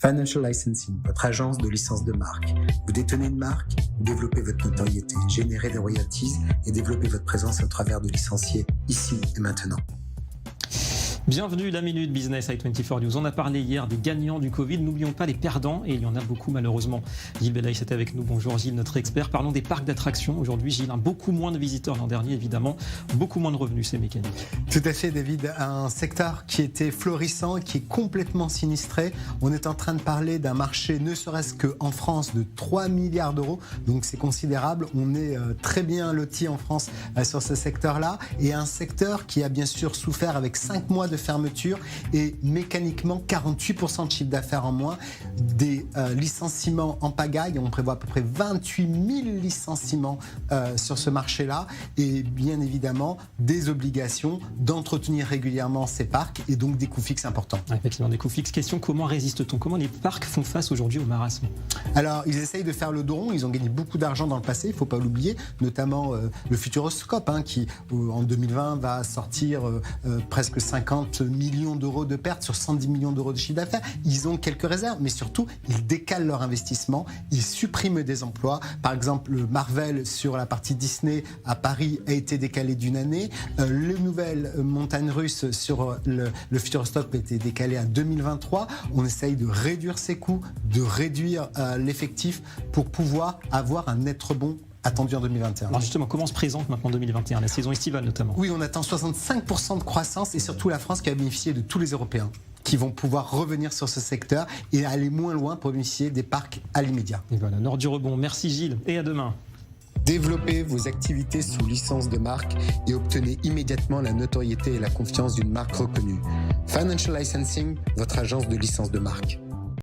Financial Licensing, votre agence de licence de marque. Vous détenez une marque, développez votre notoriété, générez des royalties et développez votre présence au travers de licenciés ici et maintenant. Bienvenue, la Minute Business i24 News. On a parlé hier des gagnants du Covid. N'oublions pas les perdants, et il y en a beaucoup malheureusement. Gilles Belaïch était avec nous. Bonjour Gilles, notre expert. Parlons des parcs d'attractions. Aujourd'hui, Gilles, beaucoup moins de visiteurs l'an dernier, évidemment. Beaucoup moins de revenus, c'est mécanique. Tout à fait, David. Un secteur qui était florissant, qui est complètement sinistré. On est en train de parler d'un marché, ne serait-ce qu'en France, de 3 milliards d'euros. Donc c'est considérable. On est très bien loti en France sur ce secteur-là. Et un secteur qui a bien sûr souffert avec 5 mois de fermeture et mécaniquement 48% de chiffre d'affaires en moins, des licenciements en pagaille. On prévoit à peu près 28 000 licenciements sur ce marché-là et bien évidemment des obligations d'entretenir régulièrement ces parcs et donc des coûts fixes importants. Effectivement, des coûts fixes. Question, comment résiste-t-on? Comment les parcs font face aujourd'hui au marasme? Alors, ils essayent de faire le dos rond. Ils ont gagné beaucoup d'argent dans le passé, il ne faut pas l'oublier, notamment le Futuroscope qui, en 2020, va sortir presque 50 millions d'euros de pertes sur 110 millions d'euros de chiffre d'affaires. Ils ont quelques réserves, mais surtout, ils décalent leur investissement, ils suppriment des emplois. Par exemple, le Marvel sur la partie Disney à Paris a été décalé d'une année. Les nouvelles montagnes russes sur le Futuroscope a été décalé à 2023. On essaye de réduire ses coûts, de réduire l'effectif pour pouvoir avoir un net rebond attendu en 2021. Alors justement, comment se présente maintenant 2021, la saison estivale notamment? Oui, on attend 65% de croissance et surtout la France qui a bénéficié de tous les Européens qui vont pouvoir revenir sur ce secteur et aller moins loin pour bénéficier des parcs à l'immédiat. Et voilà, nord du rebond. Merci Gilles et à demain. Développez vos activités sous licence de marque et obtenez immédiatement la notoriété et la confiance d'une marque reconnue. Financial Licensing, votre agence de licence de marque.